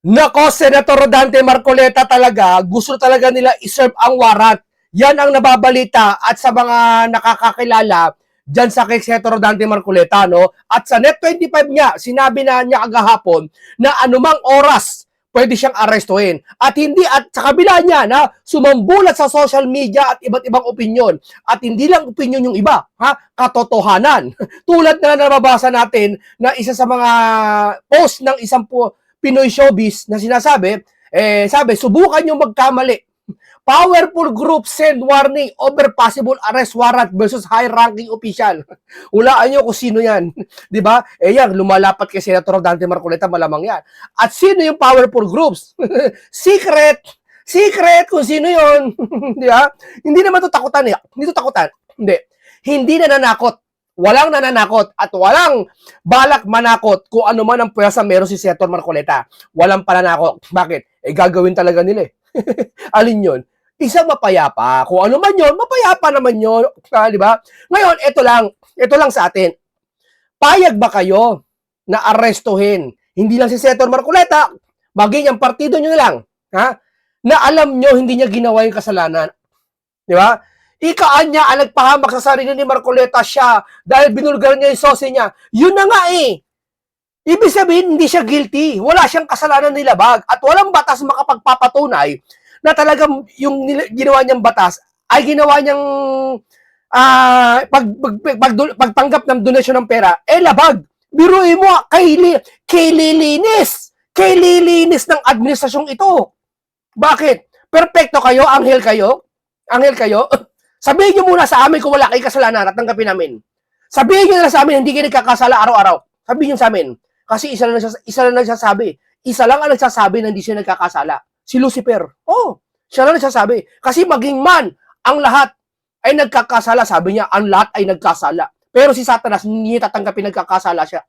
Nako, Senator Rodante Marcoleta talaga, gusto talaga nila iserve ang warrant. Yan ang nababalita at sa mga nakakakilala dyan sa kay Senator Rodante Marcoleta, no? At sa Net25 niya, sinabi na niya agahapon na anumang oras pwede siyang arestuhin. At hindi, at sa kabila niya na sumambulat sa social media at iba't ibang opinyon. At hindi lang opinyon yung iba, ha? Katotohanan. Tulad na nababasa natin na isa sa mga post ng isang Pinoy showbiz na sinasabi, sabi, subukan nyo magkamali. Powerful group send warning over possible arrest warrant versus high-ranking official. Hulaan nyo kung sino yan. Di ba? Yan, lumalapat kay Senator Dante Marcoleta, malamang yan. At sino yung powerful groups? Secret! Secret kung sino yon. Di ba? Hindi naman to takutan eh. Hindi to takutan. Hindi. Hindi nananakot. Walang nananakot at walang balak manakot kung ano man ang pwersa meron si Senator Marcoleta. Walang pananakot. Bakit? Gagawin talaga nila eh. Alin yun? Isang mapayapa. Kung ano man yun, mapayapa naman yun. Di ba? Ngayon, ito lang sa atin. Payag ba kayo na arestuhin? Hindi lang si Senator Marcoleta, maging ang partido nyo na lang, ha? Na alam nyo hindi niya ginawa yung kasalanan. Di ba? Ikaan niya ang nagpahamak sa sarili ni Marcoleta siya dahil binulgar niya yung sose niya. Yun na nga eh. Ibig sabihin, hindi siya guilty. Wala siyang kasalanan nilabag. At walang batas makapagpapatunay na talagang yung ginawa niyang batas ay ginawa niyang pagtanggap ng donasyon ng pera, labag. Biruin mo, kay lilinis ng administrasyong ito. Bakit? Perfecto kayo? Anghel kayo? Anghel kayo? Sabihin nyo muna sa amin kung wala kayo kasalanan at tanggapin namin. Sabihin nyo na sa amin, hindi kayo nagkakasala araw-araw. Sabihin nyo sa amin. Kasi isa lang nagsasabi. Isa lang ang nagsasabi na hindi siya nagkakasala. Si Lucifer. Oh, siya lang nagsasabi. Kasi maging man, ang lahat ay nagkakasala. Sabi niya, ang lahat ay nagkasala. Pero si Satanas, hindi niya tatanggapin nagkakasala siya.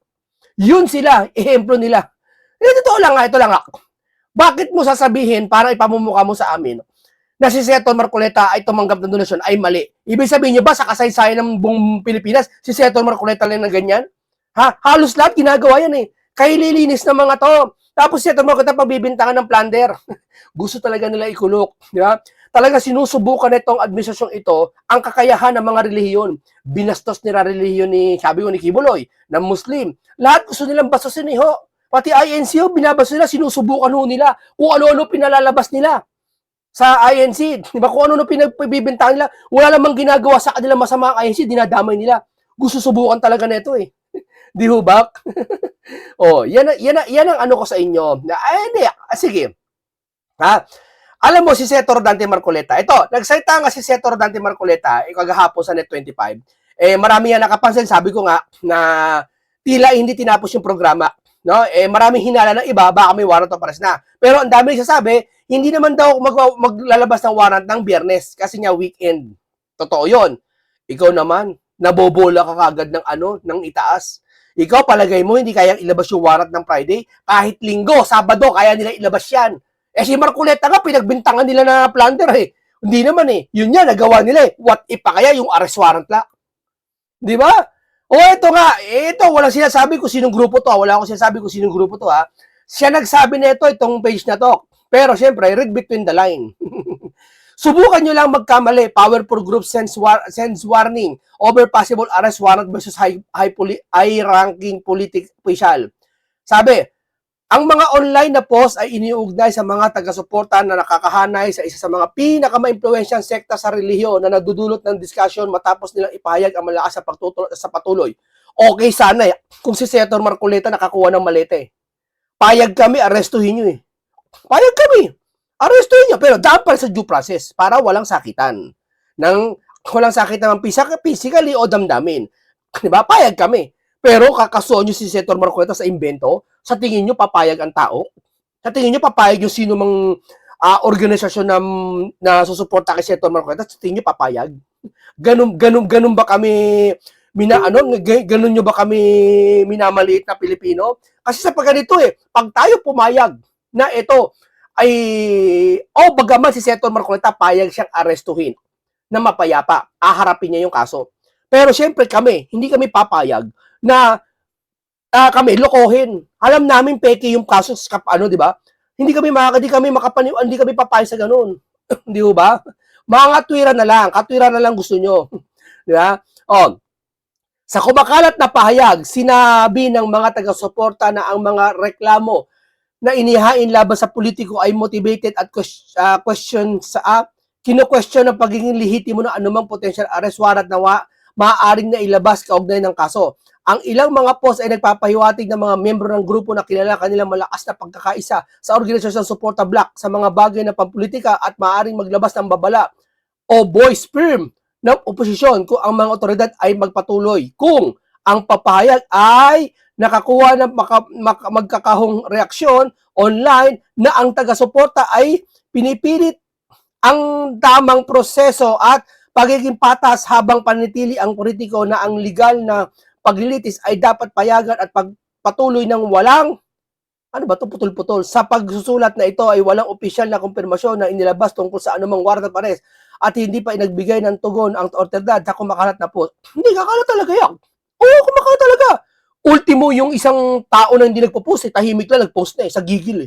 Yun sila, ehemplo nila. Ito lang nga. Bakit mo sasabihin para ipamumukha mo sa amin na si Senator Marcoleta ay tumanggap ng donasyon ay mali? Ibig sabihin niyo ba sa kasaysayan ng buong Pilipinas, si Senator Marcoleta lang na ganyan? Ha? Halos lahat ginagawa yan eh. Kay lilinis ng mga to. Tapos si Senator Marcoleta pagbibintangan ng plunder. Gusto talaga nila ikulok. Di ba? Talaga sinusubukan nitong administrasyong ito ang kakayahan ng mga relihiyon. Binastos nila relihiyon ni, sabi ko ni Kibuloy, ng Muslim. Lahat gusto nilang bastusin eh ho. Pati INC binabas nila, sinusubukan ho nila kung ano-ano pinalalabas nila sa INC. Di ba? Kung ano-ano pinagbibintangan nila, wala namang ginagawa sa kanila masama ang INC, dinadamay nila. Gusto subukan talaga nito eh. Di ho ba? Oh, yan ang ano ko sa inyo. Hindi, sige. Ha? Alam mo si Senator Dante Marcoleta, ito, nagsalita nga si Senator Dante Marcoleta, kagahapon sa Net25. Marami nga nakapansin, sabi ko nga na tila hindi tinapos yung programa. No? Maraming hinala ng iba, baka may warrant of arrest na. Pero ang dami nagsasabi, hindi naman daw maglalabas ng warrant ng Biyernes kasi nga weekend. Totoo 'yon. Ikaw naman, nabobola ka kagad ng itaas. Ikaw palagay mo hindi kayang ilabas yung warrant ng Friday, kahit Linggo, Sabado kaya nila ilabas 'yan. Si Marcoleta nga pinagbintangan nila na plunder eh. Hindi naman eh. Yun nga nagawa nila eh. What if pa kaya yung arrest warrant la? 'Di ba? Ito nga, ito, walang sinasabi kung sinong grupo to. Wala akong sinasabi kung sinong grupo to, ha. Siya nagsabi nito, itong page na to. Pero, syempre, read between the line. Subukan nyo lang magkamali. Powerful group sends warning over possible arrest warrant versus high-ranking official. Sabi, ang mga online na post ay iniuugnay sa mga taga-suporta na nakakahanay sa isa sa mga pinaka-maimpluwensyang sekta sa relihiyon na nadudulot ng diskusyon matapos nilang ipahayag ang malakas sa patuloy. Okay sana eh, kung si Senator Marcoleta nakakuha ng malete. Payag kami, arestuhin nyo eh. Payag kami, arestuhin nyo. Pero dapat sa due process para walang sakitan. Walang sakitan ng physically o damdamin. Diba? Payag kami. Pero kakasuhan nyo si Senator Marcoleta sa invento, sa tingin nyo papayag ang tao? Sa tingin nyo papayag yung sino mang organisasyon na susuporta kay Senator Marcoleta? Sa tingin nyo papayag? Ganun ba kami ganun nyo ba kami minamaliit na Pilipino? Kasi sa pagganito pag tayo pumayag na ito ay bagaman si Senator Marcoleta payag siyang arestuhin na mapayapa, aharapin niya yung kaso. Pero syempre hindi kami papayag na kami lokohin. Alam namin peke yung kaso di ba? hindi kami hindi kami papayag sa ganun. Di ba? Mga katwiran na lang gusto nyo. Di ba? Oh, sa kumakalat na pahayag, sinabi ng mga taga-suporta na ang mga reklamo na inihain laban sa politiko ay motivated at kino-question ang pagiging lehitimo ng anumang potential arrest warrant na maaaring na ilabas kaugnay ng kaso. Ang ilang mga post ay nagpapahiwatig ng mga miyembro ng grupo na kilala kanilang malakas na pagkakaisa sa organisasyong Suporta Black sa mga bagay na pampolitika at maaaring maglabas ng babala o voice firm ng oposisyon kung ang mga otoridad ay magpatuloy. Kung ang papahayag ay nakakuha ng magkakahong reaksyon online na ang taga-suporta ay pinipilit ang tamang proseso at pagiging patas habang panitili ang politiko na ang legal na paglilitis ay dapat payagan at pagpatuloy ng walang putol-putol. Sa pagsusulat na ito ay walang opisyal na kumpirmasyon na inilabas tungkol sa anumang warrant of arrest at hindi pa inagbigay ng tugon ang otoridad sa kumakalat na post. Hindi, kakalat talaga yan. Oo, kumakalat talaga. Ultimo, yung isang tao na hindi nagpo-post, tahimik lang, nag-post na sa gigil.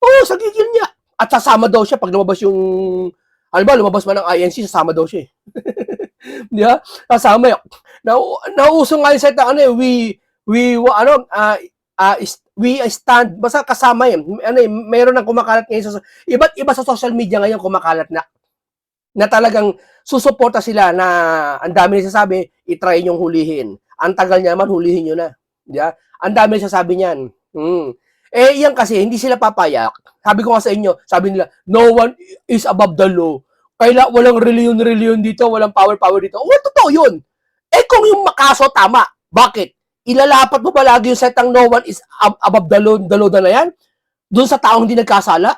Oo, sa gigil niya. At sasama daw siya pag lumabas yung, lumabas man ng INC, sasama daw siya. Di ba? Sasama yun. Nauso nga yung site na we stand, basta kasama yun. Mayroon ng kumakalat ngayon iba't iba sa social media ngayon kumakalat na talagang susuporta sila na ang dami nagsasabi, itry nyong hulihin. Ang tagal niya naman, hulihin nyo na. Yeah? Ang dami nagsasabi niyan. Yan kasi, hindi sila papayak. Sabi ko nga sa inyo, sabi nila, no one is above the law. Kaya walang reliyon dito, walang power dito. Well, totoo yun. Kung yung makaso, tama. Bakit? Ilalapat mo ba lagi yung setang no one is above the law na yan? Doon sa taong hindi nagkasala?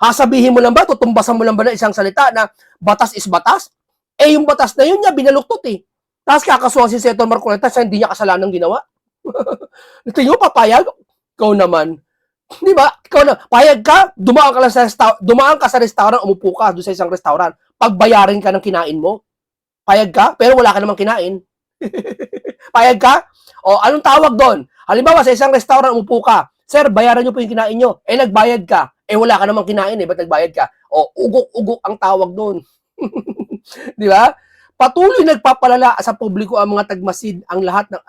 Sabihin mo lang ba, tutumbasan mo lang ba na isang salita na batas is batas? Yung batas na yun niya, binaluktot eh. Tapos kakasuhan si Senator Marcoleta sa hindi niya kasalanang ginawa. Tingin mo, papayag? Ikaw naman. Di ba? Ikaw na, payag ka, dumaan ka sa restaurant, umupo ka doon sa isang restaurant, pagbayarin ka ng kinain mo. Payag ka, pero wala ka namang kinain. Payag ka? O, anong tawag doon? Halimbawa, sa isang restaurant, umupo ka. Sir, bayaran nyo po yung kinain nyo. Nagbayad ka. Wala ka namang kinain ba't nagbayad ka? O, ugok-ugok ang tawag doon. Di ba? Patuloy nagpapalala sa publiko ang mga tagmasid ang lahat ng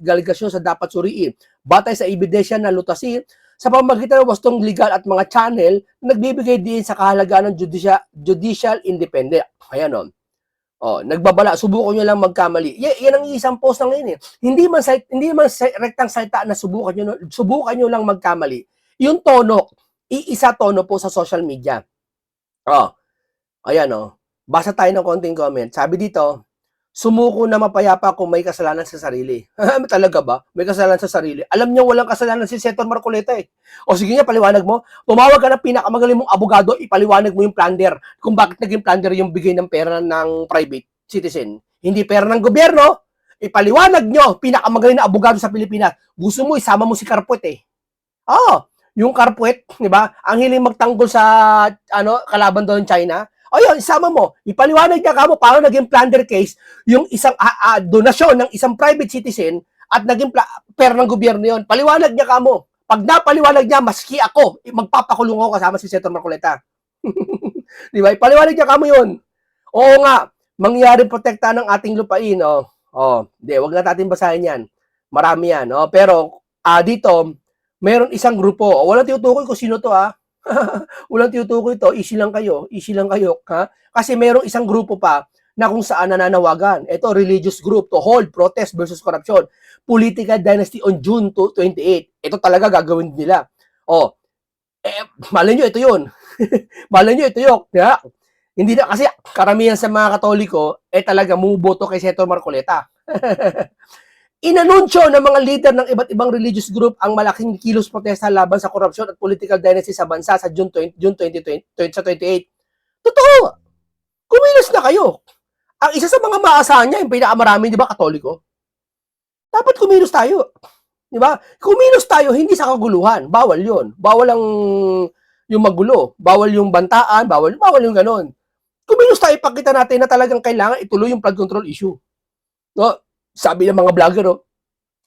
aligasyon sa dapat suriin. Batay sa ebidensya na lutasin sa pamamagitan ng wastong legal at mga channel na nagbibigay din sa kahalagaan ng judicial independent. Ayan o. Nagbabala, subukan nyo lang magkamali. Yan ang isang post na ngayon eh. Hindi man rektang salita na subukan nyo lang magkamali. Yung tono, iisa tono po sa social media. Ayan o. Basa tayo ng konting comment. Sabi dito, sumuko na mapayapa kung may kasalanan sa sarili. Talaga ba? May kasalanan sa sarili? Alam niyo walang kasalanan si Senator Marcoleta eh. O sige nga, paliwanag mo. Tumawag ka ng pinakamagaling mong abogado, ipaliwanag mo yung plunder. Kung bakit naging plunder yung bigay ng pera ng private citizen. Hindi pera ng gobyerno. Ipaliwanag nyo, pinakamagaling na abogado sa Pilipinas. Gusto mo, isama mo si Carpuet eh. Yung Carpuet, di ba? Ang hiling magtanggol sa kalaban doon China. Yun, isama mo. Ipaliwanag niya kamo paano naging plunder case yung isang donasyon ng isang private citizen at naging pera ng gobyerno yun. Paliwanag niya kamo. Pag napaliwanag niya, maski ako, magpapakulong ako kasama si Senator Marcoleta. Di ba? Ipaliwanag niya kamo yun. Oo nga, mangyaring protekta ng ating lupain. Wag na natin basahin yan. Marami yan. Pero dito, mayroon isang grupo. Walang tinutukoy kung sino to Walang tinutukoy ito, easy lang kayo, ha? Kasi mayroong isang grupo pa na kung saan nananawagan. Ito, religious group to hold protest versus corruption. Political dynasty on June 28. Ito talaga gagawin nila. Malay nyo, ito yun. Malay nyo, ito yun. Yeah? Hindi na, kasi karamihan sa mga Katoliko, talaga muboto kay Senator Marcoleta. Inanunsyo ng mga leader ng iba't ibang religious group ang malaking kilos protesta laban sa korupsyon at political dynasty sa bansa sa June 28. Totoo! Kumilos na kayo. Ang isa sa mga maasahan niya, yung pinakamarami, di ba, Katoliko? Dapat kumilos tayo. Di ba? Kumilos tayo, hindi sa kaguluhan. Bawal yun. Bawal ang yung magulo. Bawal yung bantaan. Bawal yung ganon. Kumilos tayo, ipakita natin na talagang kailangan ituloy yung flood control issue. Sabi ng mga vlogger,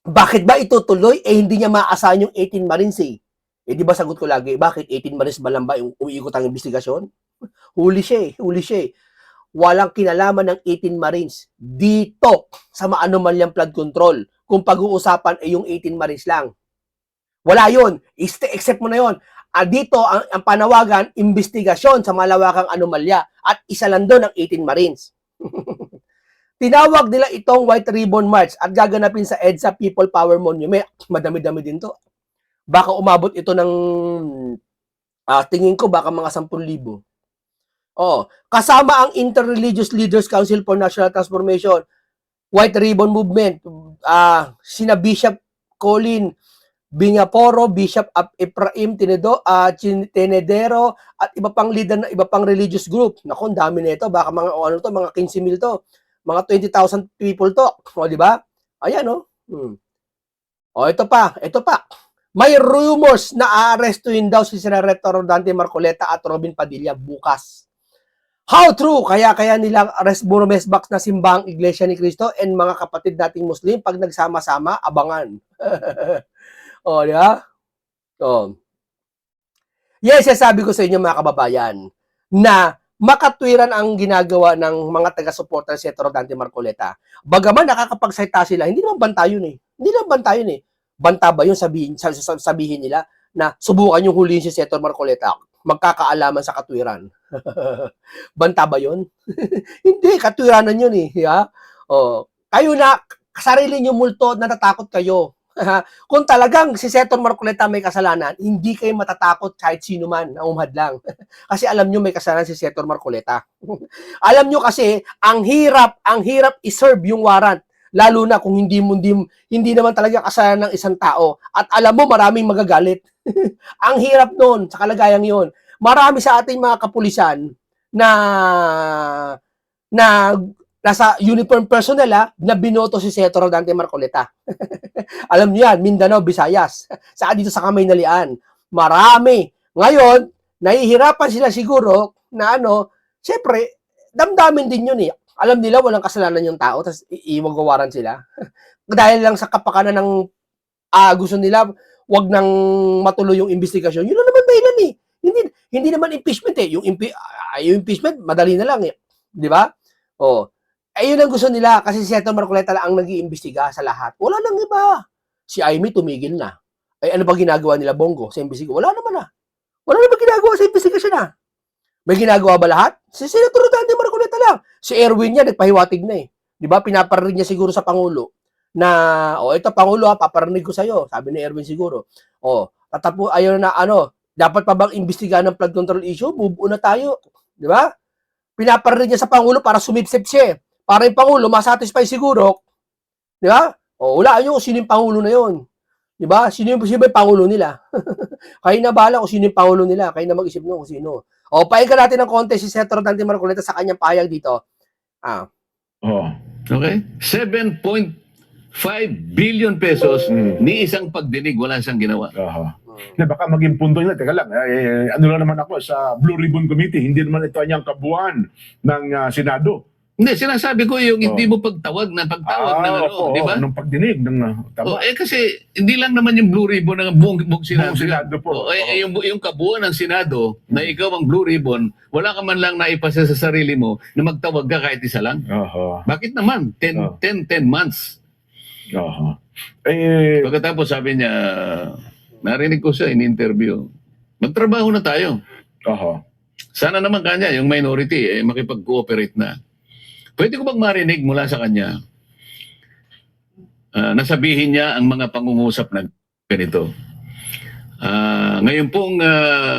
bakit ba itutuloy? Hindi niya maasahan yung 18 Marines eh. Eh, di ba sagot ko lagi, bakit 18 months ba lang ba yung umiikot ang investigasyon? Huli siya eh, huli siya eh. Walang kinalaman ng 18 Marines dito sa maanomalyang flood control. Kung pag-uusapan ay yung 18 Marines lang. Wala yun. Except mo na yun. Dito, ang panawagan, investigasyon sa malawakang anomalya. At isa lang doon ang 18 Marines. Tinawag nila itong White Ribbon March at gaganapin sa EDSA People Power Monument. Madami-dami din to. Baka umabot ito ng, tingin ko, baka mga 10,000. Oh, kasama ang Interreligious Leaders Council for National Transformation, White Ribbon Movement, sina Bishop Colin Biñaporo, Bishop Ephraim Tenedero, at iba pang leader na iba pang religious group. Naku, ang dami nito, baka mga ano to, mga 15,000 to, mga 20,000 people to. O, di ba? Ayan, oh. O, ito pa. May rumors na aarestuhin daw si Senator Dante Marcoleta at Robin Padilla bukas. How true? Kaya nila bumesbak na simbahang Iglesia ni Cristo and mga kapatid nating Muslim pag nagsama-sama, abangan. O, di ba? O. Yes, sabi ko sa inyo mga kababayan, na makatwiran ang ginagawa ng mga taga-suporta ni Senator Dante Marcoleta. Bagaman nakakapagsalita sila, hindi naman banta yun eh. Banta ba yun sabihin nila na subukan yung huliin si Senator Marcoleta? Magkakaalaman sa katwiran. Banta ba yun? Hindi, katwiranan yun eh. Yeah? Oh, kayo na, sarili nyo multo, natatakot kayo. Kung talagang si Senator Marcoleta may kasalanan, hindi kayo matatakot kahit sino man na umhadlang. Kasi alam nyo may kasalanan si Senator Marcoleta. Alam nyo kasi, ang hirap i-serve yung warrant. Lalo na kung hindi naman talaga kasalanan ng isang tao. At alam mo, maraming magagalit. Ang hirap noon, sa kalagayang yon. Marami sa ating mga kapulisan na nasa uniform personnel na binoto si Senator Dante Marcoleta. Alam niyo yan, Mindanao, Visayas. Saka dito sa Kamaynalian. Marami. Ngayon, nahihirapan sila siguro na syempre, damdamin din yun eh. Alam nila walang kasalanan yung tao, tapos iwagawaran sila. Dahil lang sa kapakanan ng gusto nila, wag nang matuloy yung investigasyon. Yun lang naman dahilan eh. Hindi naman impeachment eh. Yung impeachment, madali na lang eh. Di ba? Oh. Ayun ang gusto nila kasi si Senator Marcoleta lang ang nag-iimbestiga sa lahat. Wala nang iba. Si Amy tumigil na. Ay ano ba ginagawa nila Bongo sa investigasyon? Wala naman na. Wala naman ginagawa sa investigasyon na. May ginagawa ba lahat? Si Senator Dante Marcoleta lang. Si Erwin niya, nagpahiwatig na eh. Di ba? Pinaparinig niya siguro sa Pangulo na, ito Pangulo paparinig ko sa'yo. Sabi ni Erwin siguro. Ayun na, dapat pa bang imbestigahan ng flood control issue? Move on na tayo. Di ba? Pinaparinig niya sa Pangulo para sumipsip siya. Para yung Pangulo, masatisfy siguro. Di ba? Hulaan nyo kung sino yung Pangulo na yun. Di ba? Sino yung Pangulo nila? Kayo na bahala kung sino yung Pangulo nila. Kayo na mag-isip nyo kung sino. Pahinga natin ng konti si Senator Dante Marcoleta sa kanyang pahayag dito. Okay. 7.5 billion pesos ni isang pagdinig, wala siyang ginawa. Baka maging punto nila, teka lang, ano lang naman ako sa Blue Ribbon Committee, hindi naman ito ang kabuuan ng Senado. Hindi, sinasabi ko yung hindi mo pagtawag ng di ba? Nung pagdinig ng tama. Kasi hindi lang naman yung Blue Ribbon ng buong Senado. Senado po. Yung kabuuan ng Senado na ikaw ang Blue Ribbon, wala ka man lang naipasa sa sarili mo na magtawag ka kahit isa lang. Bakit naman? 10 months. Pagkatapos sabi niya, narinig ko siya in interview, magtrabaho na tayo. Sana naman kanya, yung minority, makipag-cooperate na. Pwede ko bang marinig mula sa kanya nasabihin niya ang mga pangungusap na ganito. Ngayon pong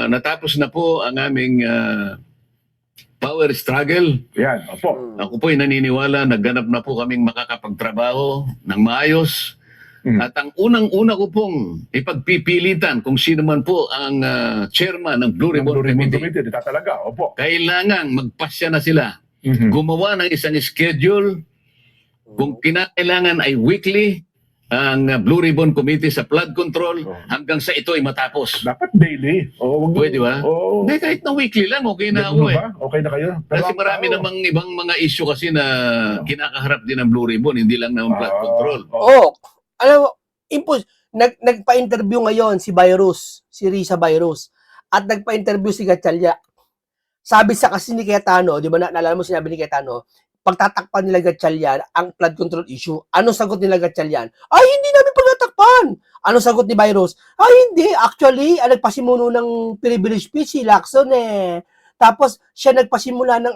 natapos na po ang aming power struggle. Yan, opo. Ako po'y naniniwala na ganap na po kaming makakapagtrabaho ng maayos. At ang unang-una ko pong ipagpipilitan kung sino man po ang chairman ng Blue Ribbon Committee. Talaga, opo. Kailangan magpasya na sila. Gumawa ng isang schedule. Kung kinakailangan ay weekly ang Blue Ribbon Committee sa flood control hanggang sa ito ay matapos. Dapat daily. Pwede ba? Hindi, kahit na weekly lang, okay na ako eh. Okay na kayo? Kasi marami namang ibang mga issue kasi na kinakaharap din ng Blue Ribbon, hindi lang naman flood control. Alam mo, nagpa-interview ngayon si Virus, si Risa Virus, at nagpa-interview si Gatchalian. Sabi sa kasi ni Cayetano, di ba naalala mo sinabi ni Cayetano, pagtatakpan nila Gatchalian ang flood control issue. Anong sagot nila Gatchalian? Ay, hindi namin pagtatakpan. Anong sagot ni Virus? Ay, hindi. Actually, nagpasimuno ng privilege speech si Lacson eh. Tapos, siya nagpasimula ng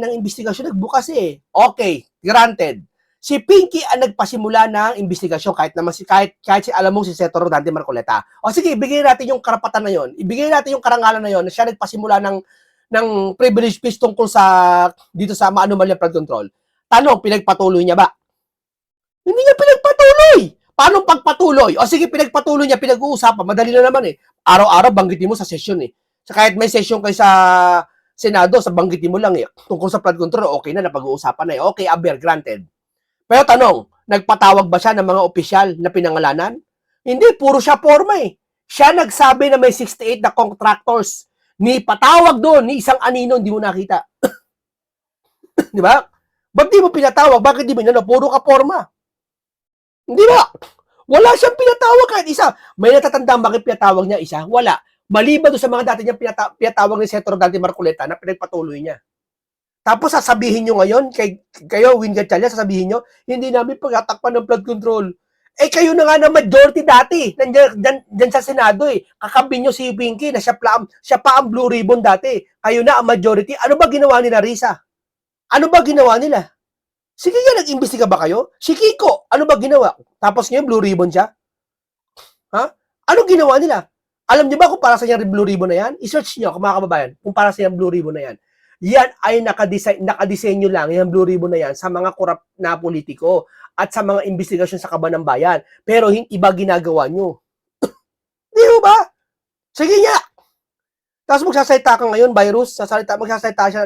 ng investigasyon, nagbukas eh. Okay, granted. Si Pinky ang nagpasimula ng investigasyon kahit si alam mo si Senator Dante Marcoleta. O sige, ibigay natin yung karapatan na yon. Ibigay natin yung karangalan na yon na siya nagpasimula ng privilege speech tungkol sa dito sa anomalya flood control. Tanong, pinagpatuloy niya ba? Hindi niya pinagpatuloy. Paano pagpatuloy? O sige, pinagpatuloy niya, pinag-uusapan. Madali na naman eh. Araw-araw banggitin mo sa session eh. So, kahit may session kayo sa Senado, sa banggitin mo lang eh. Tungkol sa flood control, okay na, napag-uusapan na eh. Okay, aber, granted. Pero tanong, nagpatawag ba siya ng mga opisyal na pinangalanan? Hindi, puro siya forma eh. Siya nagsabi na may 68 na contractors. Ni patawag doon, ni isang anino, hindi mo nakita. Di ba? Ba't di mo pinatawag? Bakit di mo puro ka forma? Hindi ba? Wala siyang pinatawag kahit isa. May natatandang bakit pinatawag niya isa? Wala. Maliban doon sa mga dati niyang pinatawag ni Senator Dante Marcoleta na pinagpatuloy niya. Tapos sasabihin nyo ngayon, kayo, Win Gatchalian, sasabihin nyo, hindi namin pagtatakpan ng flood control. Eh, kayo na nga na majority dati. Nandiyan sa Senado eh. Kakabi nyo si Pinky na siya pa ang Blue Ribbon dati. Kayo na ang majority. Ano ba ginawa nila, Risa? Ano ba ginawa nila? Sige nga, nag-imbestiga ba kayo? Si Kiko, ano ba ginawa? Tapos ngayon, Blue Ribbon siya? Ha? Ano ginawa nila? Alam niyo ba kung para sa yung Blue Ribbon na yan? I-search niyo, mga kababayan, kung para sa yung Blue Ribbon na yan. Yan ay nakadesenyo lang, yung Blue Ribbon na yan, sa mga korap na politiko at sa mga investigasyon sa kaban ng bayan. Pero iba ginagawa nyo. Di ba? Sige nga. Tapos magsasalita ka ngayon, Virus, magsasalita siya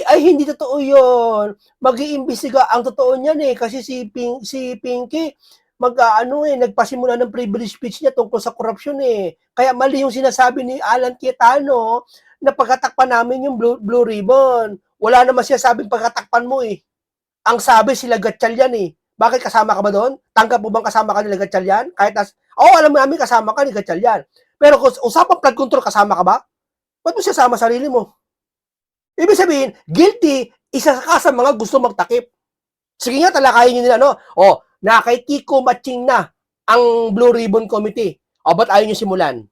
ay hindi totoo yun. Mag-iimbestiga. Ang totoo niyan eh, kasi si Pinky, nagpasimula ng privilege speech niya tungkol sa korupsyon eh. Kaya mali yung sinasabi ni Alan Cayetano na pagkatakpan namin yung Blue Ribbon. Wala naman siya sabing pagkatakpan mo eh. Ang sabi sila Gatchalian eh. Bakit kasama ka ba doon? Tanggap mo bang kasama ka nila Gatchalian? Alam mo namin kasama ka ni Gatchalian. Pero kung usapang flood control, kasama ka ba? Ba't mo siya sama sarili mo? Ibig sabihin, guilty, isa ka sa mga gusto magtakip. Sige nga, talakayin nyo nila, no? Na kay Kiko matching na ang Blue Ribbon Committee. Ba't ayaw nyo simulan?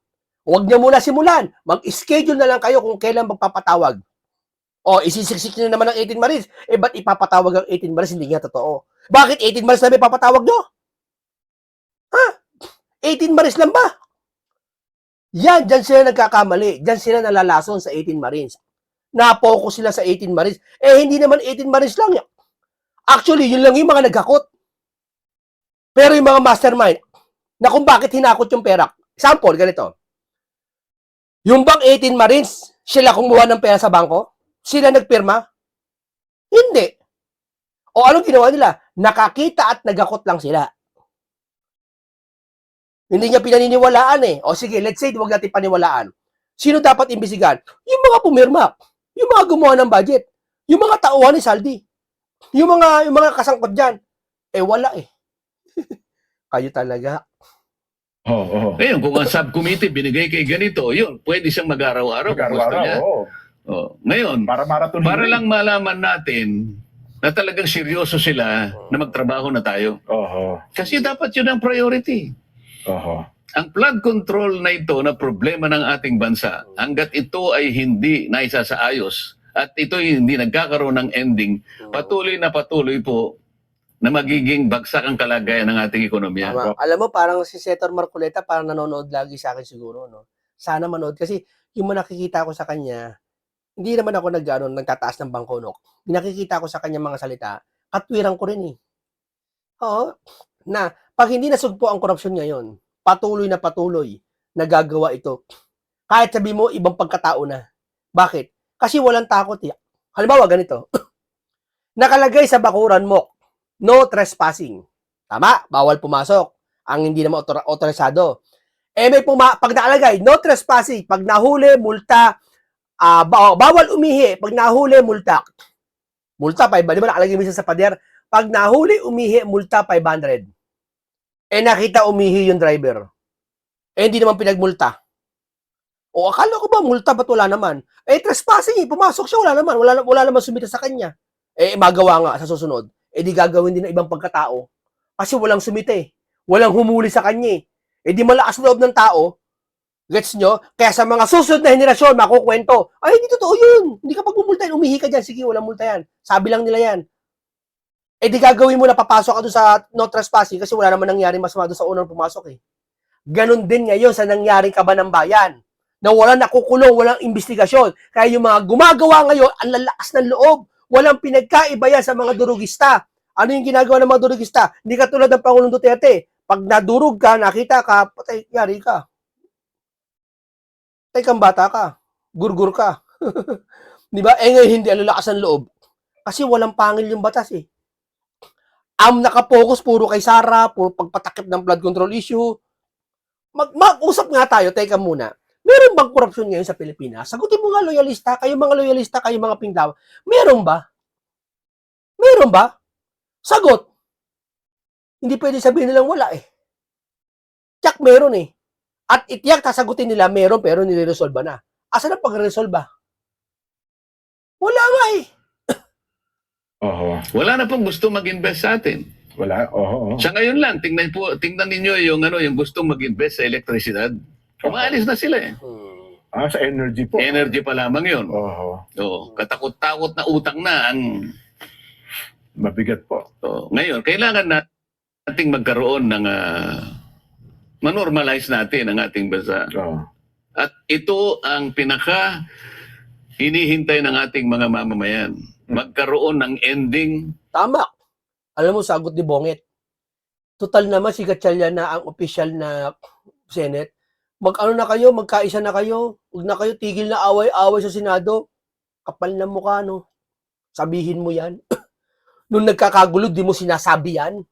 Huwag nyo muna simulan. Mag-schedule na lang kayo kung kailan magpapatawag. Isisiksik nyo naman ang 18 Marines. Ba't ipapatawag ang 18 Marines? Hindi nga totoo. Bakit 18 Marines na may papatawag nyo? 18 Marines lang ba? Yan, dyan sila nagkakamali. Dyan sila nalalason sa 18 Marines. Na-focus sila sa 18 Marines. Hindi naman 18 Marines lang yan. Actually, yun lang yung mga nagkakot. Pero yung mga mastermind, na kung bakit hinakot yung pera. Example, ganito. Yung bang 18 Marines, sila kumuha ng pera sa bangko? Sila nagpirma? Hindi. Anong ginawa nila? Nakakita at nagakot lang sila. Hindi niya pinaniniwalaan eh. Sige, let's say, huwag natin paniwalaan. Sino dapat imbisigan? Yung mga pumirma. Yung mga gumawa ng budget. Yung mga tauhan ni Saldi. Yung mga kasangkot dyan. Wala eh. Kayo talaga. Ngayon, kung ang subcommittee binigay kay ganito, yun, pwede siyang mag-araw-araw kung gusto niya. Ngayon, para lang malaman natin na talagang seryoso sila na magtrabaho na tayo. Kasi dapat yun ang priority. Ang flood control na ito na problema ng ating bansa, hanggat ito ay hindi naisasaayos at ito ay hindi nagkakaroon ng ending, patuloy po na magiging bagsak ang kalagayan ng ating ekonomiya. Alam mo, parang si Senator Marcoleta parang nanonood lagi sa akin siguro. No? Sana manood. Kasi yung nakikita ko sa kanya, hindi naman ako nagtataas ng bangko. No? Nakikita ko sa kanya mga salita, katwiran ko rin eh. Na pag hindi nasugpo ang korupsyon ngayon, patuloy na nagagawa ito. Kahit sabi mo, ibang pagkatao na. Bakit? Kasi walang takot eh. Halimbawa, ganito. Nakalagay sa bakuran mo, no trespassing. Tama? Bawal pumasok. Ang hindi naman otorisado. Pag nakalagay, no trespassing. Pag nahuli, multa. Bawal umihi. Pag nahuli, multa. Multa, 500. Di ba nakalagay minsan sa pader? Pag nahuli, umihi, multa 500. nakita umihi yung driver. Hindi naman pinagmulta. O akala ko ba multa, ba't wala naman? Trespassing pumasok siya, wala naman sumita sa kanya. Magawa nga sa susunod. Di gagawin din ng ibang pagkatao. Kasi walang sumita Walang humuli sa kanya di malakas loob ng tao. Gets nyo? Kaya sa mga susunod na henerasyon, makukwento, hindi totoo yun. Hindi ka pagmumultahin, umihi ka dyan. Sige, walang multa yan. Sabi lang nila yan. Di gagawin mo na papasok ka doon sa no trespassing kasi wala naman nangyari masama doon sa unang pumasok Ganon din ngayon sa nangyaring Kaban ng Bayan. Na walang nakukulong, walang investigasyon. Kaya yung mga gumagawa ngayon, ang lalakas ng loob. Walang pinagkaiba yan sa mga durugista. Ano yung ginagawa ng mga durugista? Hindi ka tulad ng Pangulong Duterte. Pag nadurog ka, nakita ka, patay, yari ka. Patay kang bata ka. Gurgur ka. Di ba? Ngayon hindi, ang lalakas ng loob. Kasi walang pangil yung batas Ang nakapokus, puro kay Sara, puro pagpatakip ng blood control issue. Mag-usap nga tayo, teka muna. Meron bang korupsyon ngayon sa Pilipinas? Sagutin mo nga, loyalista. Kayo mga loyalista, kayo mga pingdaw. Meron ba? Meron ba? Sagot. Hindi pwede sabihin nilang wala Tiyak meron At itiyak sasagutin nila meron pero nire-resolve na. Asa na pag-resolve Wala nga Wala na pong gusto mag-invest sa atin. Wala. Sa ngayon lang, tingnan ninyo yung gustong mag-invest sa elektrisidad. Umaalis na sila Sa energy po. Energy pa lamang yun. Katakot-takot na utang na ang mabigat po. Ngayon, kailangan nating magkaroon ng manormalize natin ang ating bansa. At ito ang pinaka hinihintay ng ating mga mamamayan. Magkaroon ng ending. Tama. Alam mo, sagot ni Bongit. Total naman si Gatchalian na ang official na Senate. Mag-ano na kayo, magkaisa na kayo. Huwag na kayo tigil na away-away sa Senado. Kapal na mukha, no? Sabihin mo yan. Nung nagkakagulo, di mo sinasabi yan.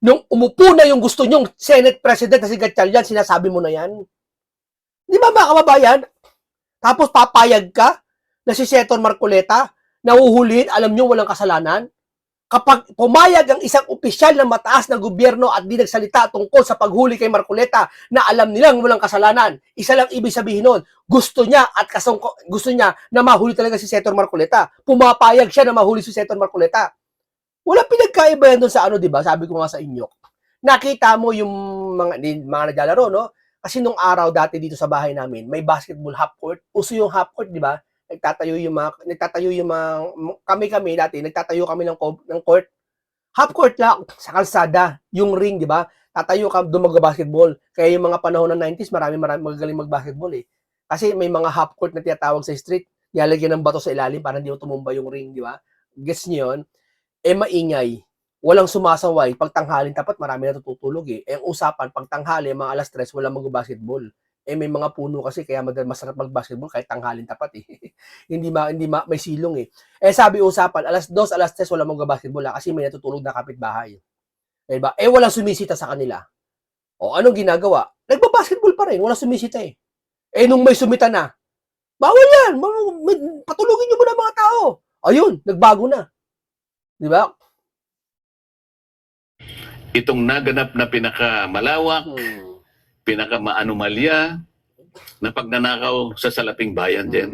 Nung umupo na yung gusto nyong Senate President na si Gatchalian, sinasabi mo na yan. Di ba mga kababayan? Tapos papayag ka na si Senator Marcoleta, nahuhulihin, alam nyo walang kasalanan? Kapag pumayag ang isang opisyal ng mataas na gobyerno at di nagsalita tungkol sa paghuli kay Marcoleta na alam nilang walang kasalanan, isa lang ibig sabihin nun, gusto niya na mahuli talaga si Senator Marcoleta. Pumapayag siya na mahuli si Senator Marcoleta. Wala pinagkaiba yan doon sa di ba? Sabi ko nga sa inyo. Nakita mo yung mga naglalaro, no? Kasi nung araw dati dito sa bahay namin, may basketball half court. Uso yung half court, di ba? Nagtatayo yung mga kami dati, nagtatayo kami ng court. Half court lang sa kalsada, yung ring, di ba? Tatayo ka doon mag-basketball. Kaya yung mga panahon ng 90s, marami magagaling mag-basketball Kasi may mga half court na tinatawag sa street, nilalagyan ng bato sa ilalim para hindi mo tumumba yung ring, di ba? Gets niyo yun? Maingay. Walang sumasaway. Pag tanghalin tapat, marami natutulog Ang usapan, pag tanghali, mga alas 3, walang mag-basketball. May mga puno kasi kaya masarap mag-basketball kahit tanghalin tapat hindi may silong sabi usapan, alas 2, alas 3 wala mag-basketball kasi may natutulog na kapitbahay. Diba? Walang sumisita sa kanila. Anong ginagawa? Nagba-basketball pa rin, walang sumisita nung may sumita na, bawal yan, patulugin nyo muna mga tao. Ayun, nagbago na. Diba? Itong naganap na pinakamalawak, pinaka-maanomalya na pagnanakaw sa salaping bayan din.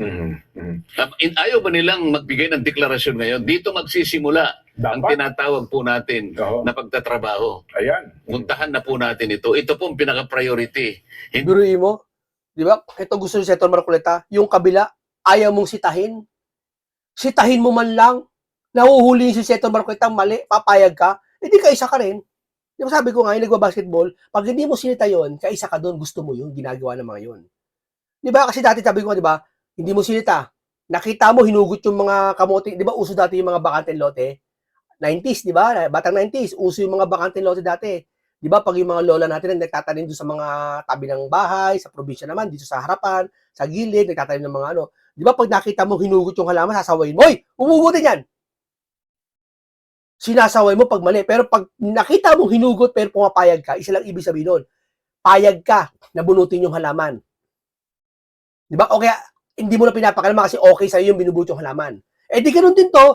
Ayaw ba nilang magbigay ng deklarasyon ngayon? Dito magsisimula ang tinatawag po natin na pagtatrabaho. Ayan. Puntahan na po natin ito. Ito po ang pinaka-priority. Biruin mo, di ba? Ito gusto ni Senator Marcoleta, yung kabila, ayaw mong sitahin. Sitahin mo man lang, nahuhuli si Senator Marcoleta, mali, papayag ka, di ka isa ka rin. Di ba sabi ko nga, yung nagbabasketball, pag hindi mo sinita yun, kaisa ka doon, gusto mo yun, ginagawa ng mga yun. Di ba? Kasi dati sabi ko, di ba, hindi mo sinita. Nakita mo, hinugot yung mga kamote. Di ba, uso dati yung mga bakanteng lote? 90s, di ba? Batang 90s, uso yung mga bakanteng lote dati. Di ba, pag yung mga lola natin nagtatanim doon sa mga tabi ng bahay, sa probinsya naman, dito sa harapan, sa gilid, nagtatanim ng mga Di ba, pag nakita mo, hinugot yung halaman, sasawayin mo, "Hoy, umubutin yan!" Sinasaway mo pag mali. Pero pag nakita mo hinugot pero pumapayag ka, isa lang ibig sabihin nun. Payag ka na bunutin yung halaman. Di ba? O kaya, hindi mo na pinapakalama kasi okay sa'yo yung binubut yung halaman. Di ganun din to,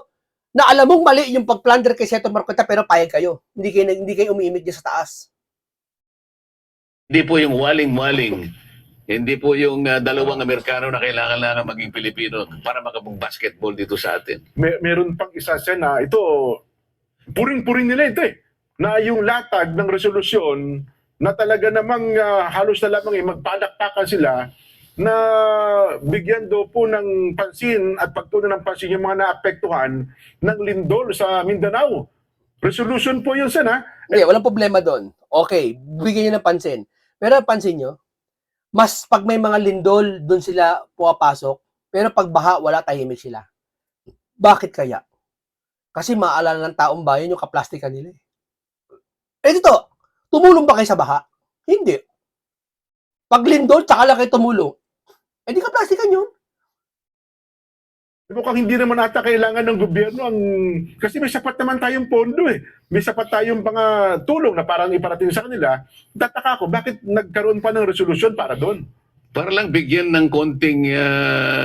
na alam mong mali yung pag-plunder kay Senator Marcoleta pero payag kayo. Hindi kayo umiimik dyan sa taas. Hindi po yung waling-waling. Hindi po yung dalawang Amerikano na kailangan lang maging Pilipino para makapag-basketball dito sa atin. Meron pang isa Sen, na ito, puring-puring nila ito na yung latag ng resolusyon na talaga namang halos na lamang magpalakpakan sila na bigyan daw po ng pansin at pagtunan ng pansin yung mga naapektuhan ng lindol sa Mindanao. Resolution po yun, Sen, ha? Hindi, walang problema doon. Okay, bigyan nyo ng pansin. Pero pansin nyo, mas pag may mga lindol, doon sila pumapasok. Pero pag baha, wala, tahimik sila. Bakit kaya? Kasi maalala ng taong bayan yung kaplastikan nila. Eh dito, tumulong ba kayo sa baha? Hindi. Pag lindol, tsaka lang kayo tumulong. Eh di kaplastikan yun. Mukhang hindi naman ata kailangan ng gobyerno kasi may sapat naman tayong pondo May sapat tayong mga tulong na parang iparating sa kanila. Tataka ko, bakit nagkaroon pa ng resolusyon para doon? Para lang bigyan ng konting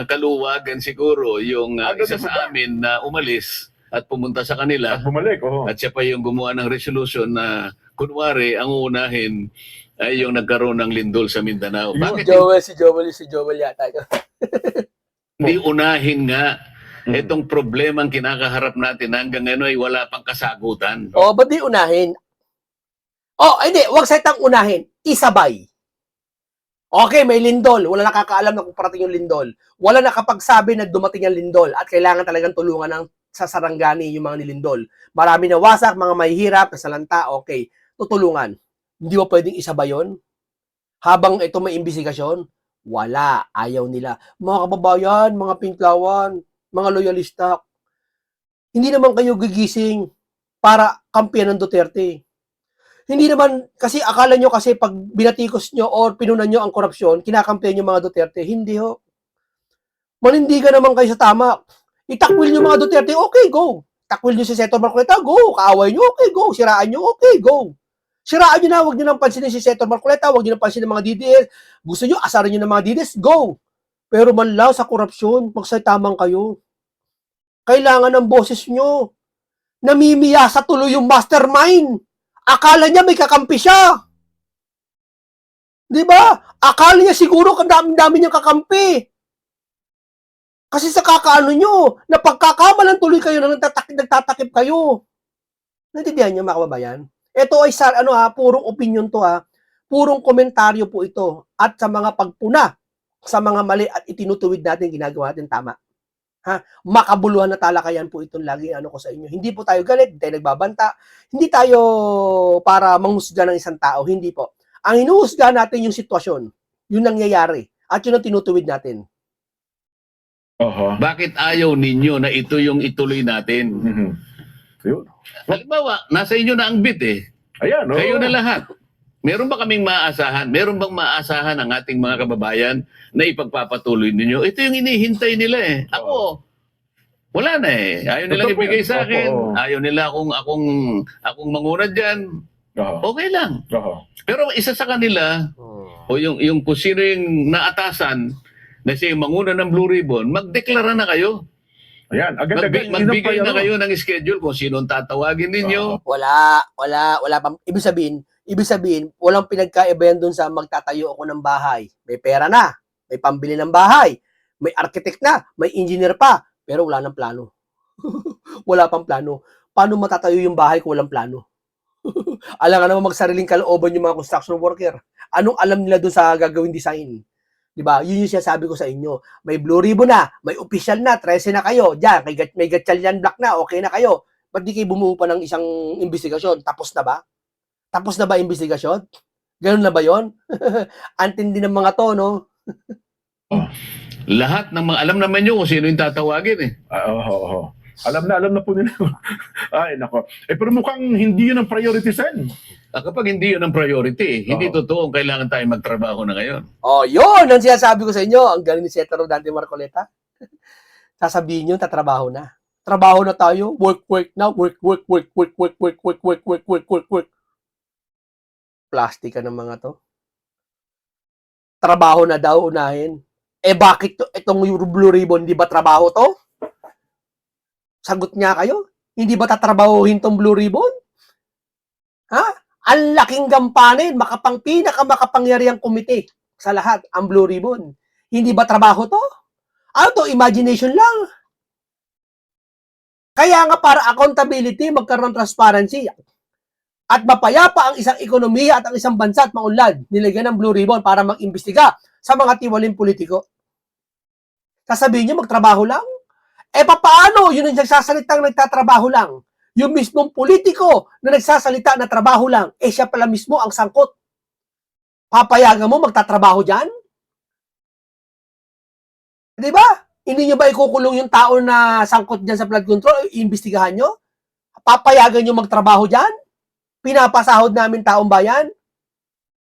kaluwagan siguro yung Ano isa na ba? sa amin na umalis at pumunta sa kanila. At bumalik, At siya pa yung gumawa ng resolution na kunwari ang uunahin ay yung nagkaroon ng lindol sa Mindanao. Bakit Si Joel yata. hindi unahin nga itong problemang kinakaharap natin hanggang ngayon ay wala pang kasagutan? O, ba't di unahin? Hindi, wag setang unahin. Isabay. Okay, may lindol. Wala nakakaalam na kung parating yung lindol. Wala nakapagsabi na dumating ang lindol at kailangan talagang tulungan ng sa sarangani yung mga nilindol. Marami na wasak, mga mahihirap, nasalanta, okay. Tutulungan. Hindi mo pwedeng isabay yun? Habang ito may imbestigasyon, wala. Ayaw nila. Mga kababayan, mga pinklawan, mga loyalista, hindi naman kayo gigising para kampiyan ng Duterte. Hindi naman, kasi akala nyo kasi pag binatikos nyo or pinunan nyo ang korupsyon, kinakampiyan nyo mga Duterte. Hindi ho. Manindigan naman kayo sa tama. Itakwil nyo mga Duterte, okay, go. Takwil nyo si Senator Marcoleta, go. Kaaway nyo, okay, go. Siraan nyo, okay, go. Siraan nyo na, huwag nyo nang pansinin si Senator Marcoleta, huwag nyo nang pansinin ng mga DDS. Gusto nyo, asarin nyo ng mga DDS, go. Pero manlaw sa korupsyon, magsaytamang kayo. Kailangan ng boses nyo. Namimiyasa tuloy yung mastermind. Akala niya may kakampi siya. Di ba? Akala niya siguro kadami-dami niyang kakampi. Kasi sa kakaano nyo, na pagkakamalan tuloy kayo na nagtatakip kayo. Naintindihan niyo mga kababayan? Ito ay purong opinion to Purong komentaryo po ito. At sa mga pagpuna, sa mga mali at itinutuwid natin, ginagawa natin tama. Makabuluhan na talakayan po itong lagi ko sa inyo. Hindi po tayo galit, hindi tayo nagbabanta, hindi tayo para manghusga ng isang tao, hindi po. Ang hinuhusga natin yung sitwasyon, yung nangyayari, at yun ang tinutuwid natin. Bakit ayaw ninyo na ito yung ituloy natin? Yun. Halimbawa, nasa inyo na ang bit Ayan, Kayo na lahat. Meron ba kaming maaasahan? Meron bang maaasahan ang ating mga kababayan na ipagpapatuloy ninyo? Ito yung inihintay nila Ako, wala na Ayaw nilang Totoo ibigay yan. sa akin. Opo. Ayaw nila akong manguna dyan. Okay lang. Pero isa sa kanila, o yung kung sino yung naatasan na siya yung manguna ng Blue Ribbon, magdeklara na kayo. Ayan, agad-agad. Magbigay na kayo ng schedule kung sinong tatawagin ninyo. Wala pang, ibig sabihin, walang pinagkaiba yan dun sa magtatayo ako ng bahay. May pera na, may pambili ng bahay, may architect na, may engineer pa, pero wala nang plano. Wala pang plano. Paano matatayo yung bahay kung walang plano? Alam nga naman magsariling kalooban yung mga construction worker. Anong alam nila dun sa gagawing design? Diba? Yun yung sinasabi ko sa inyo. May Blue Ribbon na, may official na, 13 na kayo. Diyan, may Gatchalian Black na, okay na kayo. Ba't di kayo bumuo pa ng isang investigasyon? Tapos na ba? Tapos na ba investigasyon? Ganun na ba yon? Antindi ng mga to, no? Lahat ng mga, alam naman nyo kung sino yung tatawagin Alam na po nila. Ay, nako. Pero mukhang hindi yun ang priority, Sen. Kapag hindi yun ang priority, hindi totoo kailangan tayo magtrabaho na ngayon. Yun ang sinasabi ko sa inyo. Ang galing ni Senator Dante Marcoleta. Sasabihin nyo, tatrabaho na. Trabaho na tayo. Work now. Work. Plastika ng mga to. Trabaho na daw, unahin. Bakit itong Blue Ribbon, di ba trabaho to? Sagot niya kayo. Hindi ba tatrabahuhin tong Blue Ribbon? Ang laking gampanin, pinakamakapangyarihang komite sa lahat, ang Blue Ribbon. Hindi ba trabaho to? Ano to, imagination lang. Kaya nga para accountability, magkaroon ng transparency, at mapayapa ang isang ekonomiya at ang isang bansa at maunlad, nilagyan ng Blue Ribbon para mag-imbestiga sa mga tiwaling politiko. Sasabihin nyo, magtrabaho lang? Paano yun ang nagsasalitang nagtatrabaho lang? Yung mismong politiko na nagsasalita na trabaho lang, siya pala mismo ang sangkot. Papayagan mo magtatrabaho dyan? Di ba? Hindi nyo ba ikukulong yung tao na sangkot dyan sa flood control? Iimbestigahan nyo? Papayagan nyo magtrabaho dyan? Pinapasahod namin taong bayan?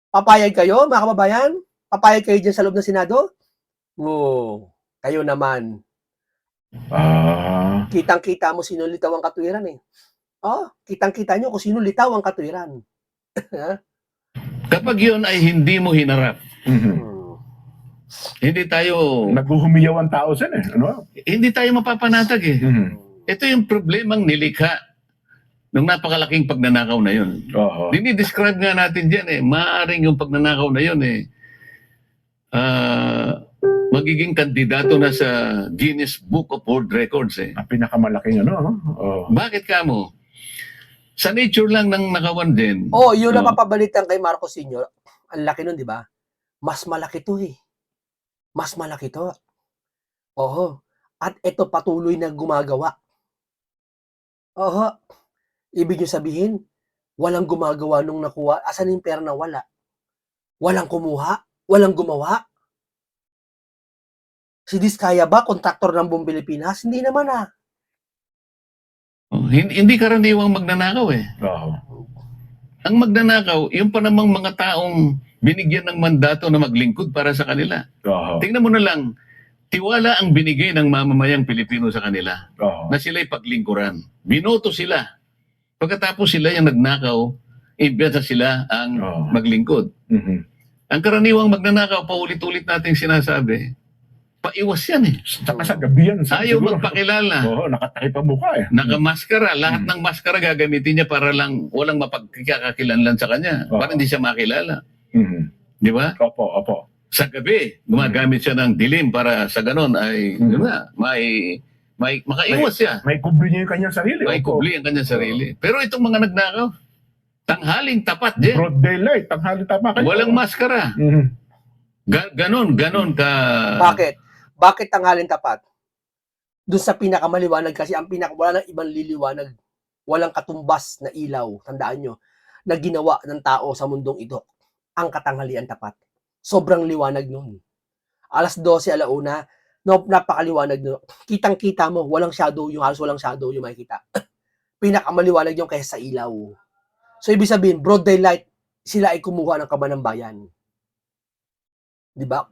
Papayag kayo, mga kababayan? Papayag kayo dyan sa loob ng Senado? Oo, kayo naman. Kitang-kita mo sino litaw ang katwiran eh. Kitang-kita nyo kung sino litaw ang katwiran. Kapag yun ay hindi mo hinarap, hindi tayo Naghuhumiyaw ang tao sen eh. Ano? hindi tayo mapapanatag eh. Ito yung problemang nilikha ng napakalaking pagnanakaw na yun. Dinidescribe nga natin dyan eh. Maaaring yung pagnanakaw na yun eh. Magiging kandidato na sa Guinness Book of World Records eh. Ang pinakamalaking ano. Bakit ka mo? Sa nature lang ng nakawan din. Yun ang papabalitan kay Marcos Sr. Ang laki nun, di ba? Mas malaki to eh. Mas malaki to. At ito patuloy na gumagawa. Ibig nyo sabihin, walang gumagawa nung nakuha. Asan yung pera na wala? Walang kumuha? Walang gumawa? Si Diskaya ba, kontraktor ng buong Pilipinas? Hindi naman Hindi karaniwang magnanakaw eh. Ang magnanakaw, yung pa namang mga taong binigyan ng mandato na maglingkod para sa kanila. Tingnan mo na lang, tiwala ang binigay ng mamamayang Pilipino sa kanila na sila'y paglingkuran. Binoto sila. Pagkatapos sila yung nagnakaw, imbes na sila ang maglingkod. Ang karaniwang magnanakaw, paulit-ulit nating sinasabi, paiwas yan eh. Saka sa gabi yan. Ayaw magpakilala. Nakatakip ang mukha eh. Nakamaskara. Lahat ng maskara gagamitin niya para lang walang mapagkakakilanlan sa kanya. Para hindi siya makilala. Di ba? Opo. Sa gabi, gumagamit siya ng dilim para sa ganon ay makaiwas siya. May kubli niya yung kanyang sarili. May kubli ang kanyang sarili. Pero itong mga nagnakaw, tanghaling tapat din. Broad daylight, tanghaling tapat. Walang maskara. Ganon ka. Bakit tanghalin tapat? Doon sa pinakamaliwanag kasi wala ng ibang liliwanag. Walang katumbas na ilaw, tandaan nyo, na ginawa ng tao sa mundong ito. Ang katanghalian tapat. Sobrang liwanag nun. Alas 12, alauna, napakaliwanag nun. Kitang-kita mo, walang shadow yung, halos walang shadow yung makikita. Pinakamaliwanag yung kaysa sa ilaw. So, ibig sabihin, broad daylight, sila ay kumuha ng kaban ng bayan. Diba?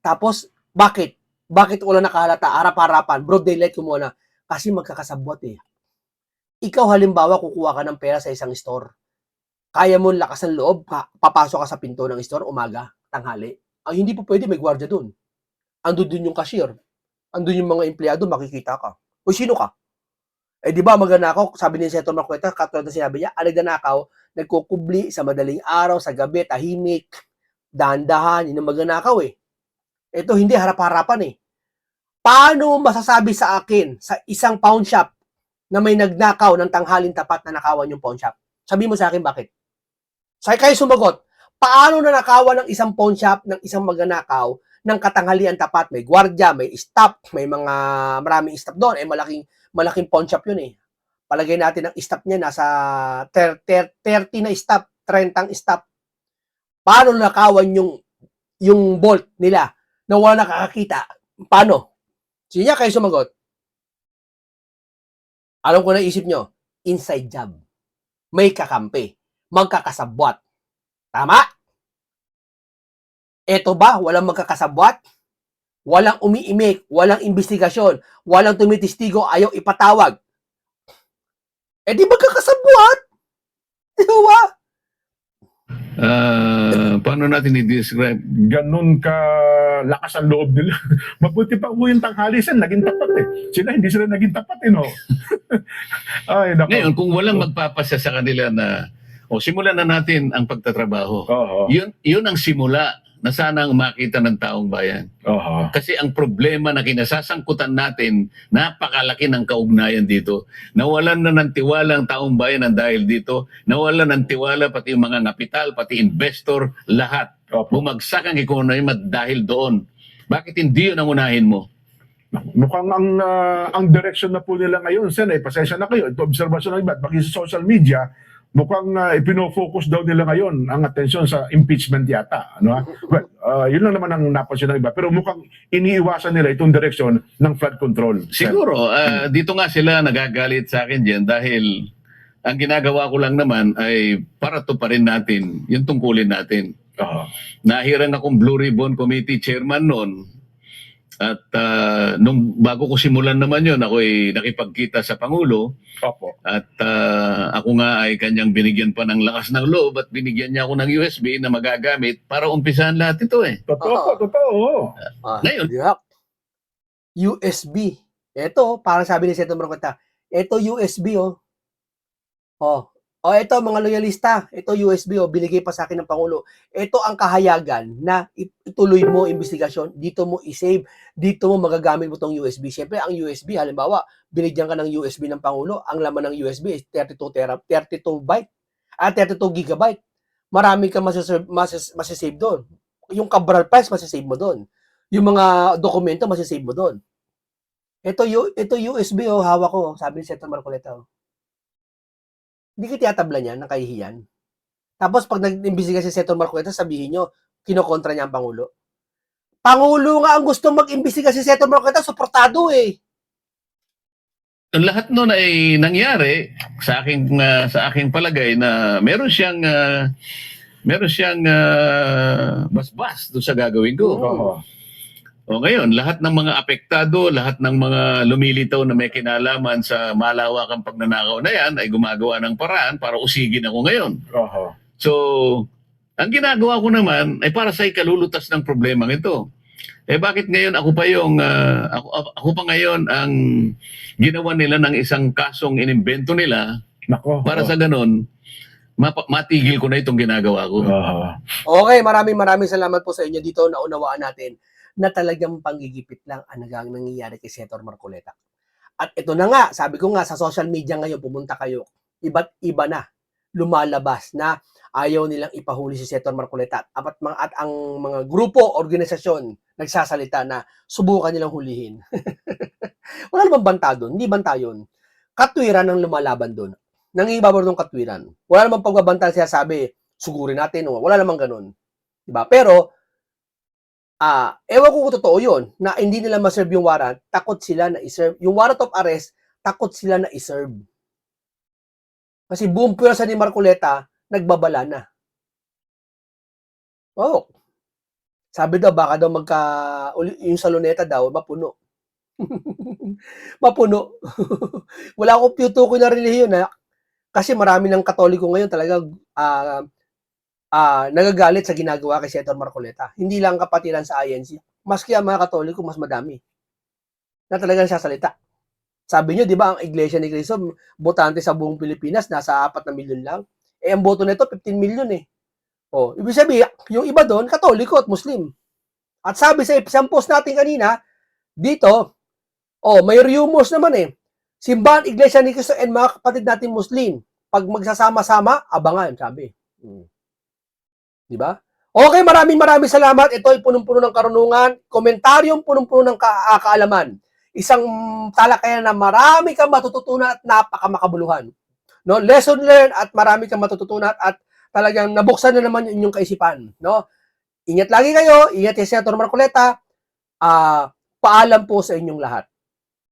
Tapos, bakit? Bakit wala nakahalata? Harap-harapan, broad daylight kumuha na. Kasi magkakasabwat eh. Ikaw halimbawa, kukuha ka ng pera sa isang store. Kaya mo lakas ng loob, papasok ka sa pinto ng store, umaga, tanghali. Hindi po pwede, may gwardiya dun. Andun dun yung cashier. Andun yung mga empleyado, makikita ka. O sino ka? Di ba magnanakaw, sabi ni Senator Marcoleta, katulad na sinabi niya, nagnanakaw, nagkukubli sa madaling araw, sa gabi, tahimik, dahan-dahan, yun ang magnanakaw eh. Ito hindi, harap-harapan eh. Paano masasabi sa akin, sa isang pawn shop, na may nagnakaw ng tanghalin tapat na nakawan yung pawn shop? Sabi mo sa akin, bakit? Kayo sumagot, paano na nakawan ng isang pawn shop, ng isang magnanakaw, ng katanghalian tapat? May gwardiya, may staff, may mga maraming staff doon. Malaking pawn shop yun eh. Palagay natin ang staff niya, nasa 30 na staff, 30 staff. Paano nakawan yung bolt nila na wala nakakakita? Paano? Sige kayo sumagot. Alam ko na isip nyo, inside job. May kakampi. Magkakasabwat. Tama? Eto ba, walang magkakasabwat? Walang umiimik, walang investigasyon, walang tumitistigo, ayaw ipatawag. Di magkakasabwat? Di ba? Paano natin i-describe? Ganun ka lakas ang loob nila. Mabuti pa po yung tanghalisan, naging tapat eh. Hindi sila naging tapat eh, no? Ay, naku. Ngayon, kung walang magpapasya sa kanila na O simulan na natin ang pagtatrabaho. Oho. Yun ang simula na sanang makita ng taong bayan. Oho. Kasi ang problema na kinasasangkutan natin, napakalaki ng kaugnayan dito. Nawalan na ng tiwala ang taong bayan ng dahil dito. Nawalan ng tiwala pati yung mga kapital, pati investor, lahat. Opo. Bumagsak ang ekonomiya dahil doon. Bakit hindi yun ang unahin mo? Mukhang ang direction na po nila ngayon, Sen, pasensya na kayo, ito observation ng iba, pag sa social media, mukhang ipino-focus daw nila ngayon ang atensyon sa impeachment yata. Ano, ha? Well, yun lang naman ang napansin ng iba. Pero mukhang iniiwasan nila itong direction ng flood control. Sen. Siguro, dito nga sila nagagalit sa akin dyan dahil ang ginagawa ko lang naman ay para to pa rin natin yung tungkulin natin. Oho. Nahirang akong Blue Ribbon Committee chairman noon. At nung bago ko simulan naman yun, ako ay nakipagkita sa Pangulo. Opo. At ako nga ay kanyang binigyan pa ng lakas ng loob at binigyan niya ako ng USB na magagamit para umpisahan lahat ito eh. Totoo po, totoo. Ngayon. Yuck. USB. Ito, parang sabi ni Senator Marcoleta, ito USB oh. Ito mga loyalista, ito USB binigay pa sa akin ng Pangulo. Ito ang kahayagan na ituloy mo investigasyon, dito mo i-save, dito mo magagamit mo tong USB. Siyempre, ang USB, halimbawa, binigyan ka ng USB ng Pangulo, ang laman ng USB is 32 byte, 32 gigabyte. Marami ka masasave doon. Yung Cabral Price, masasave mo doon. Yung mga dokumento, masasave mo doon. Ito USB, hawak ko, sabi ni Senator Marcoleta. Hindi ka tiyatabla niya ng kahihiyan. Tapos pag nag-imbestiga si Senator Marcoleta, sabihin nyo, kinokontra niya ang Pangulo. Pangulo nga ang gusto mag-imbestiga si Senator Marcoleta, suportado eh. Lahat noon ay nangyari sa aking palagay na meron siyang basbas doon sa gagawin ko. Oho. O ngayon, lahat ng mga apektado, lahat ng mga lumilitaw na may kinalaman sa malawakang pagnanakaw na yan ay gumagawa ng paraan para usigin ako ngayon. Oho. So, ang ginagawa ko naman ay para sa ikalulutas ng problemang ito. Bakit ngayon ako pa ngayon ang ginawa nila ng isang kasong inimbento nila Nako. para sa ganon, matigil ko na itong ginagawa ko. Okay, maraming salamat po sa inyo dito. Naunawaan natin na talagang panggigipit lang ang nangyayari kay Senator Marcoleta. At ito na nga, sabi ko nga, sa social media ngayon, pumunta kayo, iba't iba na, lumalabas na ayaw nilang ipahuli si Senator Marcoleta. At ang mga grupo, organisasyon, nagsasalita na subukan nilang hulihin. Wala namang banta doon, hindi banta yun. Katwiran ang lumalaban doon. Nangibabaw ng katwiran. Wala namang pagbabanta siya sabi, sugurin natin, wala namang ganun. Diba? Pero, ewan ko kung totoo yun, na hindi nila ma-serve yung warrant, takot sila na i-serve. Yung warrant of arrest, takot sila na i-serve. Kasi buong pwersa ni Marcoleta, nagbabala na. Sabi daw, baka daw yung saloneta daw, mapuno. Mapuno. Wala akong tutukoy na relihiyon na, kasi marami ng Katoliko ngayon talaga, nagagalit sa ginagawa kay Senator Marcoleta. Hindi lang kapatiran sa INC. Maski ang mga Katoliko, mas madami. Na talagang sasalita. Sabi nyo, di ba, ang Iglesia ni Cristo, botante sa buong Pilipinas, nasa 4 na milyon lang. Ang boto nito, 15 milyon eh. Ibig sabihin, yung iba doon, Katoliko at Muslim. At sabi sa isang post natin kanina, dito, may rumors naman eh. Simbahan, Iglesia ni Cristo, and mga kapatid natin Muslim, pag magsasama-sama, abangan, sabi. Di ba? Okay, maraming salamat. Ito ay punong-puno ng karunungan. Komentaryong punong-puno ng kaalaman. Isang talakayan na marami kang matututunan at napakamakabuluhan. No? Lesson learned at marami kang matututunan at talagang nabuksan na naman yung inyong kaisipan. No? Ingat lagi kayo. Ingat si Senator Marcoleta. Paalam po sa inyong lahat.